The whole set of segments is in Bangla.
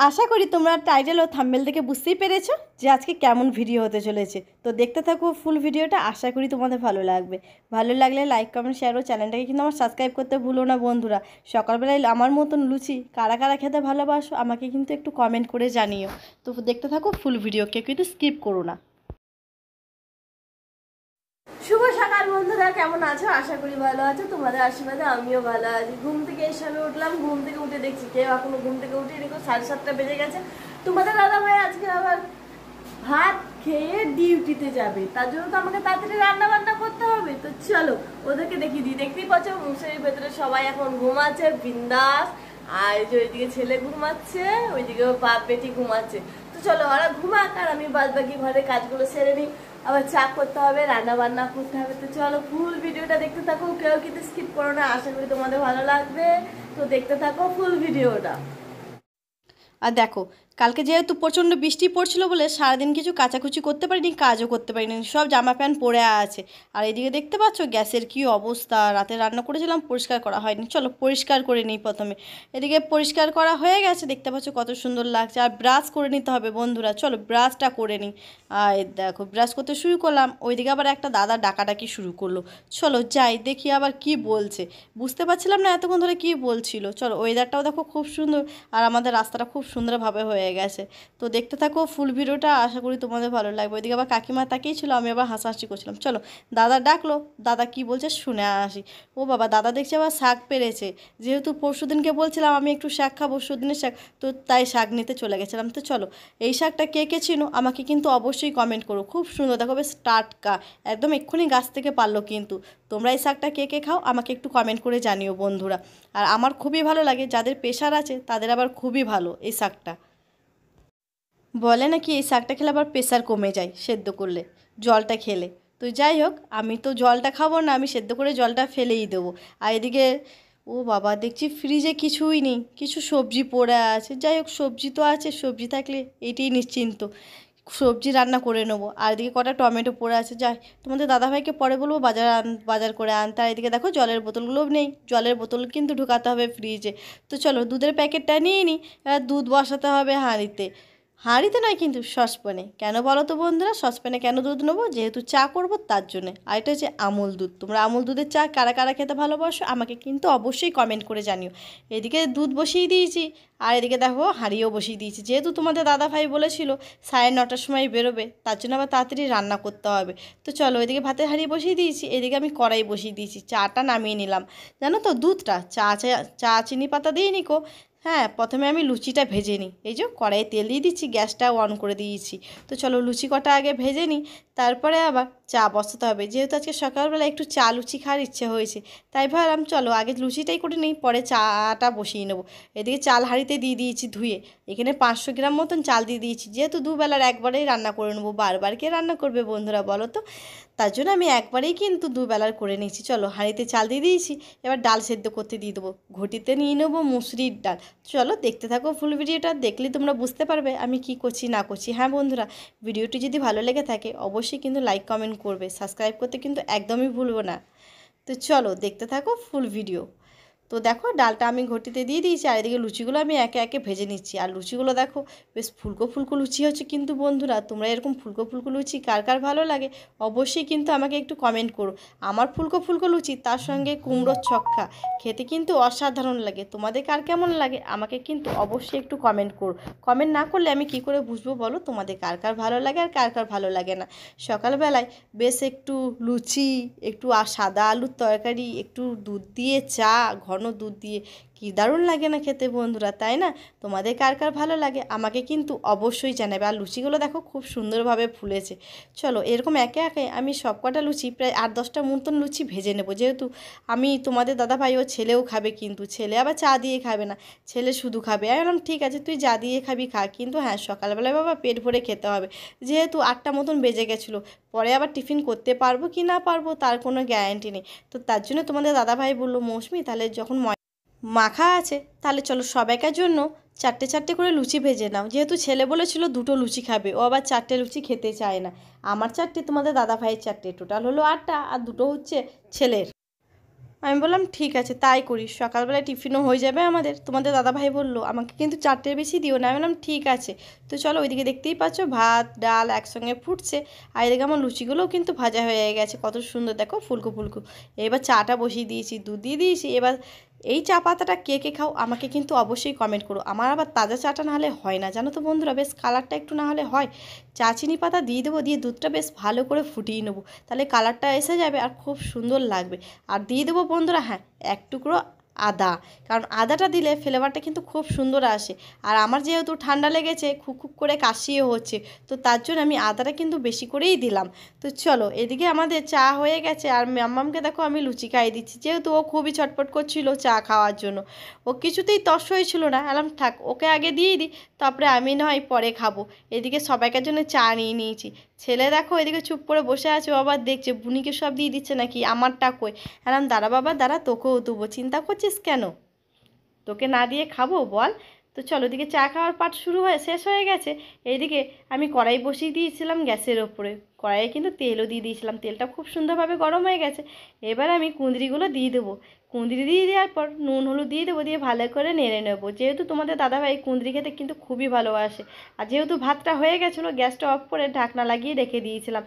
আশা করি তোমরা টাইটেল ও থাম্বনেল থেকে বুঝতেই পেরেছো যে আজকে কেমন ভিডিও হতে চলেছে। তো দেখতে থাকো ফুল ভিডিওটা, আশা করি তোমাদের ভালো লাগবে। ভালো লাগলে লাইক কমেন্ট শেয়ার ও চ্যানেলটাকে কিন্তু আমার সাবস্ক্রাইব করতে ভুলো না বন্ধুরা। সকালবেলায় আমার মতন লুচি কারা কারা খেতে ভালোবাসো আমাকে কিন্তু একটু কমেন্ট করে জানিও। তো দেখতে থাকো ফুল ভিডিও, কেউ কিন্তু স্কিপ করো না। শুভ সকাল বন্ধুরা, কেমন আছো? আশা করি ভালো আছো, তোমাদের আশীর্বাদে আমিও ভালো আছি। ঘুম থেকে এই সময় উঠলাম, ঘুম থেকে উঠে দেখছি কেউ এখনো ঘুম থেকে উঠে দেখো 7:30 বেজে গেছে। তোমাদের দাদা ভাই আজকে আবার ভাত খেয়ে ডিউটিতে যাবে, তার জন্য তো আমাকে তাড়াতাড়ি রান্না বান্না করতে হবে। তো চলো ওদেরকে দেখিয়ে দিই। দেখতেই পাচ্ছ মশারির ভেতরে সবাই এখন ঘুমাচ্ছে বিন্দাস। আর যে ওইদিকে ছেলে ঘুমাচ্ছে, ওইদিকে বাপ বেটি ঘুমাচ্ছে। তো চলো ওরা ঘুমাক আর আমি বাদ বাকি ঘরের কাজগুলো সেরে নিই। আবার চা করতে হবে, রান্না বান্না করতে হবে। তো চলো ফুল ভিডিওটা দেখতে থাকো, কেউ কিন্তু স্কিপ করো না, আশা করি তোমাদের ভালো লাগবে। তো দেখতে থাকো ফুল ভিডিওটা। আর দেখো কালকে যেহেতু প্রচণ্ড বৃষ্টি পড়ছিল বলে সারাদিন কিছু কাচাকুচি করতে পারিনি, কাজও করতে পারিনি, সব জামা প্যান্ট পরে আছে। আর এদিকে দেখতে পাচ্ছ গ্যাসের কি অবস্থা, রাতে রান্না করেছিলাম পরিষ্কার করা হয়নি। চলো পরিষ্কার করে নিই প্রথমে। এদিকে পরিষ্কার করা হয়ে গেছে, দেখতে পাচ্ছ কত সুন্দর লাগছে। আর ব্রাশ করে নিতে হবে বন্ধুরা, চলো ব্রাশটা করে নিই। আর দেখো ব্রাশ করতে শুরু করলাম, ওইদিকে আবার একটা দাদা ডাকাডাকি শুরু করলো। চলো যাই দেখি আবার কি বলছে, বুঝতে পারছিলাম না এতক্ষণ ধরে কি বলছিল। চলো ওয়েদারটাও দেখো খুব সুন্দর, আর আমাদের রাস্তাটা খুব সুন্দরভাবে হয়ে গেছে। তো দেখতে থাকো ফুল ভিডিওটা, আশা করি তোমাদের ভালো লাগবে। ওইদিকে আবার কাকিমা তাকিয়েছিল, আমি আবার হাসাহাসি করছিলাম। চলো দাদা ডাকলো, দাদা কি বলছে শুনে আসি। ও বাবা, দাদা দেখছি আবার শাক পেরেছে। যেহেতু পরশুদিনকে বলছিলাম আমি একটু শাক খাবো, সুদিনের শাক, তো তাই শাক নিতে চলে গেছিলাম। তো চলো এই শাকটা কে কে চিনো আমাকে কিন্তু অবশ্যই কমেন্ট করো। খুব সুন্দর দেখো, বেশ টাটকা, একদম এক্ষুনি গাছ থেকে পারলো। কিন্তু তোমরা এই শাকটা কে কে খাও আমাকে একটু কমেন্ট করে জানিও বন্ধুরা। আর আমার খুবই ভালো লাগে, যাদের প্রেশার আছে তাদের আবার খুবই ভালো এই শাকটা। বলে নাকি এই শাকটা খেলে আবার প্রেশার কমে যায় সেদ্ধ করলে, জলটা খেলে। তো যাই হোক, আমি তো জলটা খাবো না, আমি সেদ্ধ করে জলটা ফেলেই দেবো। আর এদিকে ও বাবা, দেখছি ফ্রিজে কিছুই নেই, কিছু সবজি পড়ে আছে। যাই হোক সবজি তো আছে, সবজি থাকলে এটাই নিশ্চিন্ত, সবজি রান্না করে নেবো। আর এদিকে কটা টমেটো পড়ে আছে, যাই তোমাদের দাদাভাইকে পরে বলবো বাজার করে আনতে। আর এদিকে দেখো জলের বোতলগুলোও নেই, জলের বোতল কিন্তু ঢোকাতে হবে ফ্রিজে। তো চলো দুধের প্যাকেটটা নিয়ে নিই। এবার দুধ বসাতে হবে হাঁড়িতে, হাঁড়িতে নয় কিন্তু সসপ্যানে। কেন বলো তো বন্ধুরা, সসপ্যানে কেন দুধ নেবো, যেহেতু চা করবো তার জন্যে। আর এটা হচ্ছে আমুল দুধ। তোমরা আমুল দুধের চা কারা কারা খেতে ভালোবাসো আমাকে কিন্তু অবশ্যই কমেন্ট করে জানিও। এদিকে দুধ বসিয়ে দিয়েছি, আর এদিকে দেখো হাঁড়িও বসিয়ে দিয়েছি। যেহেতু তোমাদের দাদা ভাই বলেছিল 9:30টার সময় বেরোবে, তার জন্য আবার তাড়াতাড়ি রান্না করতে হবে। তো চলো এদিকে ভাতের হাঁড়ি বসিয়ে দিয়েছি, এদিকে আমি কড়াই বসিয়ে দিয়েছি, চাটা নামিয়ে নিলাম। জানো তো দুধটা চা চিনি পাতা দিইনি কো। হ্যাঁ, প্রথমে আমি লুচিটা ভেজে নিই। এই যে কড়াইয়ে তেল দিয়ে দিচ্ছি, গ্যাসটাও অন করে দিয়েছি। তো চলো লুচি কটা আগে ভেজে নিই, তারপরে আবার চা বসাতে হবে। যেহেতু আজকে সকালবেলা একটু চা লুচি খাওয়ার ইচ্ছে হয়েছে, তাই ভাবলাম চলো আগে লুচিটাই করে নিই, পরে চাটা বসিয়ে নেবো। এদিকে চাল হাঁড়িতে দিয়ে দিয়েছি ধুয়ে, এখানে 500 গ্রাম মতন চাল দিয়ে দিয়েছি। যেহেতু দুবেলার একবারেই রান্না করে নেবো, বারবার কে রান্না করবে বন্ধুরা বলো তো, তার জন্য আমি একবারেই কিন্তু দুবেলার করে নিয়েছি। চলো হাঁড়িতে চাল দিয়ে দিয়েছি, এবার ডাল সেদ্ধ করতে দিয়ে দেবো। ঘটিতে নিয়ে নেবো মুসুরির ডাল। চলো দেখতে থাকো ফুল ভিডিওটা, দেখলে তোমরা বুঝতে পারবে আমি কি করছি না করছি। হ্যাঁ বন্ধুরা, ভিডিওটি যদি ভালো লেগে থাকে অবশ্যই কিন্তু লাইক কমেন্ট করবে, সাবস্ক্রাইব করতে কিন্তু একদমই ভুলবো না। তো চলো দেখতে থাকো ফুল ভিডিও। তো দেখো ডালটা আমি ঘটিতে দিয়ে দিয়েছি, আর এদিকে লুচিগুলো আমি একে একে ভেজে নিচ্ছি। আর লুচিগুলো দেখো বেশ ফুলকো ফুলকো লুচি হচ্ছে কিন্তু বন্ধুরা। তোমরা এরকম ফুলকো ফুলকো লুচি কার কার ভালো লাগে অবশ্যই কিন্তু আমাকে একটু কমেন্ট করো। আমার ফুলকো ফুলকো লুচি তার সঙ্গে কুমড়োর ছক্কা খেতে কিন্তু অসাধারণ লাগে। তোমাদের কার কেমন লাগে আমাকে কিন্তু অবশ্যই একটু কমেন্ট করো। কমেন্ট না করলে আমি কি করে বুঝবো বলো তোমাদের কার কার ভালো লাগে আর কার কার ভালো লাগে না। সকালবেলায় বেশ একটু লুচি, একটু সাদা আলুর তরকারি, একটু দুধ দিয়ে চা, ঘন দুধ দিয়ে, কি দারুণ লাগে না খেতে বন্ধুরা, তাই না? তোমাদের কার কার ভালো লাগে আমাকে কিন্তু অবশ্যই জানাবে। আর লুচিগুলো দেখো খুব সুন্দরভাবে ফুলেছে। চলো এরকম একে একে আমি সব কটা লুচি প্রায় 8-10টা মতন লুচি ভেজে নেবো। যেহেতু আমি তোমাদের দাদা ভাই ও ছেলেও খাবে, কিন্তু ছেলে আবার চা দিয়ে খাবে না, ছেলে শুধু খাবে। আমি বললাম ঠিক আছে তুই যা দিয়ে খাবি খা, কিন্তু হ্যাঁ সকালবেলায় বাবা পেট ভরে খেতে হবে। যেহেতু 8টা মতন বেজে গেছিলো, পরে আবার টিফিন করতে পারবো কি না পারবো তার কোনো গ্যারান্টি নেই। তো তার জন্য তোমাদের দাদাভাই বললো মৌসুমি তাহলে যখন মাখা আছে তাহলে চলো সবাইকার জন্য 4টে করে লুচি ভেজে নাও। যেহেতু ছেলে বলেছিল 2টো লুচি খাবে, ও আবার 4টে লুচি খেতে চায় না। আমার 4টে, তোমাদের দাদাভাইয়ের 4টে, টোটাল হলো 8টা, আর 2টো হচ্ছে ছেলের। আমি বললাম ঠিক আছে তাই করি, সকালবেলায় টিফিনও হয়ে যাবে আমাদের। তোমাদের দাদাভাই বললো আমাকে কিন্তু 4টের বেশি দিও না। আমি বললাম ঠিক আছে। তো চলো, ওইদিকে দেখতেই পাচ্ছ ভাত ডাল একসঙ্গে ফুটছে, আর এদিকে আমার লুচিগুলোও কিন্তু ভাজা হয়ে গেছে, কত সুন্দর দেখো ফুলকো ফুলকো। এবার চাটা বসিয়ে দিয়েছি, দুধ দিয়ে দিয়েছি। এবার এই চা পাতাটা কে কে খাও আমাকে কিন্তু অবশ্যই কমেন্ট করো। আমার আবার তাজা চাটা না হলে হয় না, জানো তো বন্ধুরা, বেশ কালারটা একটু না হলে হয়। চা চিনি পাতা দিয়ে দেবো, দিয়ে দুধটা বেশ ভালো করে ফুটিয়ে নেবো, তাহলে কালারটা এসে যাবে আর খুব সুন্দর লাগবে। আর দিয়ে দেবো বন্ধুরা, হ্যাঁ, এক টুকরো আদা, কারণ আদাটা দিলে ফ্লেভারটা কিন্তু খুব সুন্দর আসে। আর আমার যেহেতু ঠান্ডা লেগেছে, খুব খুব করে কাশিও হচ্ছে, তো তার জন্য আমি আদাটা কিন্তু বেশি করেই দিলাম। তো চলো, এদিকে আমাদের চা হয়ে গেছে, আর মাম্মামকে দেখো আমি লুচি খাইয়ে দিচ্ছি, যেহেতু ও খুবই ছটফট করছিল চা খাওয়ার জন্য। ও কিছুতেই তস হয়েছিল না, এলাম থাক ওকে আগে দিয়ে দিই, তারপরে আমি নয় পরে খাবো। এদিকে সবাইকার জন্য চা নিয়ে নিয়েছি। ছেলে দেখো এদিকে চুপ করে বসে আছে, আবার দেখছে বুনিকে সব দিয়ে দিচ্ছে নাকি, আমারটা কই। হ্যাঁ, দাঁড়া বাবা দাঁড়া, তোকেও দেবো, চিন্তা করছিস কেন, তোকে না দিয়ে খাবো বল। তো চলো, ওদিকে চা খাওয়ার পাট শেষ হয়ে গেছে। এইদিকে আমি কড়াই বসিয়ে দিয়েছিলাম গ্যাসের ওপরে, কড়াইয়ে কিন্তু তেলও দিয়ে দিয়েছিলাম, তেলটা খুব সুন্দরভাবে গরম হয়ে গেছে। এবার আমি কুঁদরিগুলো দিয়ে দেবো, কুঁদরি দিয়ে দেওয়ার পর নুন হলুদ দিয়ে দেবো, দিয়ে ভালো করে নেড়ে নেবো। যেহেতু তোমাদের দাদাভাই কুঁদরি খেতে কিন্তু খুবই ভালোবাসে, আর যেহেতু ভাতটা হয়ে গেছিলো, গ্যাসটা অফ করে ঢাকনা লাগিয়ে রেখে দিয়েছিলাম,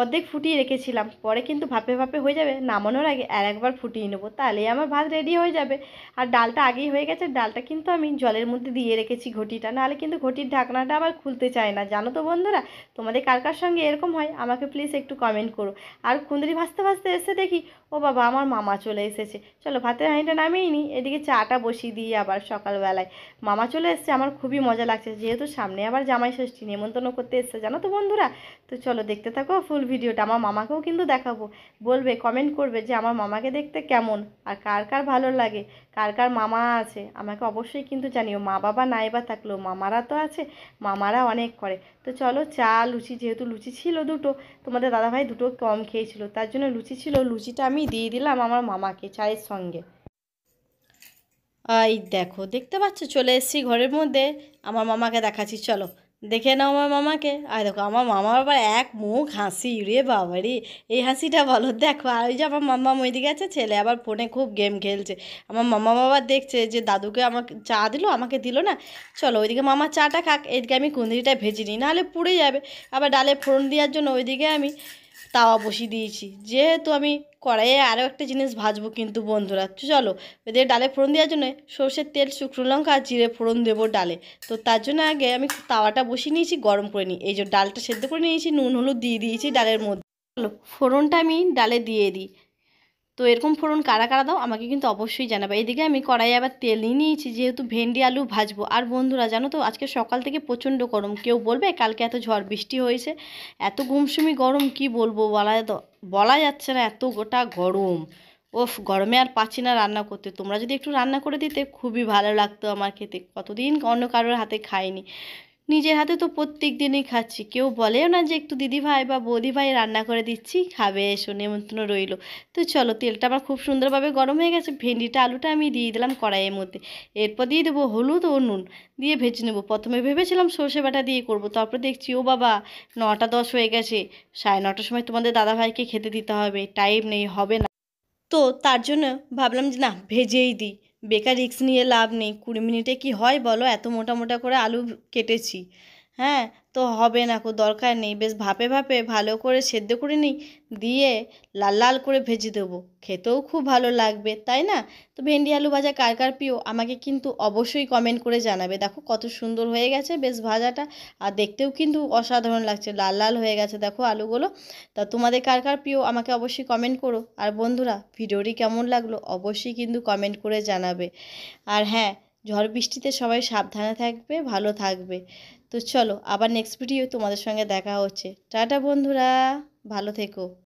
অর্ধেক ফুটিয়ে রেখেছিলাম। পরে কিন্তু ভাপে ভাপে হয়ে যাবে, নামানোর আগে আর একবার ফুটিয়ে নেবো, তাহলেই আমার ভাত রেডি হয়ে যাবে। আর ডালটা আগেই হয়ে গেছে, ডালটা কিন্তু আমি জলের মধ্যে দিয়ে রেখেছি ঘটিটা, নাহলে কিন্তু ঘটির ঢাকনাটা আবার খুলতে চায় না, জানো তো বন্ধুরা। তোমাদের কার কার সঙ্গে এরকম হয় আমাকে প্লিজ একটু কমেন্ট করো। আর কুঁদরি ভাজতে ভাজতে এসে দেখি, ও বাবা আমার মামা চলে এসেছে। চলো ভাতের হাঁড়িটা নামিয়ে নিই, এদিকে চাটা বসিয়ে দিই আবার সকালবেলায়। মামা চলে এসছে, আমার খুবই মজা লাগছে, যেহেতু সামনে আবার জামাই ষষ্ঠী নেমন্তন্ন করতে এসছে, জানো তো বন্ধুরা। তো চলো দেখতে থাকো ফুল ভিডিওটা, আমার মামাকেও কিন্তু দেখাবো, বলবে কমেন্ট করবে যে আমার মামাকে দেখতে কেমন, আর কার কার ভালো লাগে, কার কার মামা আছে আমাকে অবশ্যই কিন্তু জানিও। মা বাবা নাই বা থাকলেও মামারা তো আছে, মামারা অনেক করে। তো চলো, চা লুচি, যেহেতু লুচি ছিল দুটো, তোমাদের দাদাভাই দুটো কম খেয়েছিল, তার জন্য লুচি ছিল, লুচিটা আমি দিয়ে দিলাম আমার মামাকে চায়ের সঙ্গে। এই দেখো, দেখতে পাচ্ছ চলে এসেছি ঘরের মধ্যে, আমার মামাকে দেখাচ্ছি, চলো দেখে নাও আমার মামাকে। আর দেখো আমার মামার আবার এক মুখ হাসি, রে বাবা রে, এই হাসিটা বলো দেখো। আর ওই যে আমার মাম্মা ওইদিকে আছে, ছেলে আবার ফোনে খুব গেম খেলছে। আমার মামা আবার দেখছে যে দাদুকে আমাকে চা দিল, আমাকে দিল না। চলো ওইদিকে মামা চাটা খাক, এদিকে আমি কুঁদরিটা ভেজে নিই, নাহলে পুড়ে যাবে। আবার ডালে ফোড়ন দেওয়ার জন্য ওইদিকে আমি তাওয়া বসিয়ে দিয়েছি, যেহেতু আমি কড়াইয়ে আরও একটা জিনিস ভাজবো কিন্তু বন্ধুরা। চলো, ওদের ডালে ফোড়ন দেওয়ার জন্য সর্ষের তেল, শুকনো লঙ্কা আর জিরে ফোড়ন দেবো ডালে। তো তার জন্য আগে আমি তাওয়াটা বসিয়ে নিয়েছি, গরম করে নিই। এই যে ডালটা সেদ্ধ করে নিয়েছি, নুন হলুদ দিয়ে দিয়েছি ডালের মধ্যে। চলো ফোড়নটা আমি ডালে দিয়ে দিই। তো এরকম ফোড়ন কারা কারা দাও আমাকে কিন্তু অবশ্যই জানাবে। এইদিকে আমি কড়াইয়ে আবার তেল নিয়ে নিয়েছি, যেহেতু ভেন্ডি আলু ভাজবো। আর বন্ধুরা জানো তো, আজকে সকাল থেকে প্রচণ্ড গরম, কেউ বলবে কালকে এত ঝড় বৃষ্টি হয়েছে, এত গুমসুমি গরম কি বলবো, বলা যাচ্ছে না, এত গোটা গরম। ওফ, গরমে আর পাচ্ছি না রান্না করতে। তোমরা যদি একটু রান্না করে দিতে খুবই ভালো লাগতো আমার খেতে, কতদিন অন্য কারোর হাতে খাইনি। নিজের হাতে তো প্রত্যেক দিনই খাচ্ছি, কেউ বলেও না যে একটু দিদিভাই বা বৌদিভাই রান্না করে দিচ্ছি, খাবে এসো, নেমন্তন্ন রইলো। তো চলো, তেলটা আমার খুব সুন্দরভাবে গরম হয়ে গেছে, ভেন্ডিটা আলুটা আমি দিয়ে দিলাম কড়াইয়ের মধ্যে। এরপর দিয়ে দেবো হলুদ ও নুন, দিয়ে ভেজে নেবো। প্রথমে ভেবেছিলাম সর্ষে বাটা দিয়ে করবো, তারপরে দেখছি ও বাবা 9টা 10 হয়ে গেছে, 9:30টার সময় তোমাদের দাদাভাইকে খেতে দিতে হবে, টাইম নেই, হবে না। তো তার জন্য ভাবলাম যে না, ভেজেই দিই, বেকার রিস্ক নিয়ে লাভ নেই। 20 মিনিটে কি হয় বলো, এত মোটা মোটা করে আলু কেটেছি। হ্যাঁ, তো হবে না, কোনো দরকার নেই, বেশ ভাপে ভাপে ভালো করে সেদ্ধ করে নিই, দিয়ে লাল লাল করে ভেজে দেবো, খেতেও খুব ভালো লাগবে, তাই না। তো ভেন্ডি আলু ভাজা কার কার প্রিয় আমাকে কিন্তু অবশ্যই কমেন্ট করে জানাবে। দেখো কত সুন্দর হয়ে গেছে বেশ ভাজাটা, আর দেখতেও কিন্তু অসাধারণ লাগছে, লাল লাল হয়ে গেছে দেখো আলুগুলো। তা তোমাদের কার কার প্রিয় আমাকে অবশ্যই কমেন্ট করো। আর বন্ধুরা, ভিডিওটি কেমন লাগলো অবশ্যই কিন্তু কমেন্ট করে জানাবে। আর হ্যাঁ, ঝড় বৃষ্টিতে সবাই সাবধানে থাকবে, ভালো থাকবে। তো চলো, আবার নেক্সট ভিডিও তোমাদের সঙ্গে দেখা হচ্ছে। টাটা বন্ধুরা, ভালো থেকো।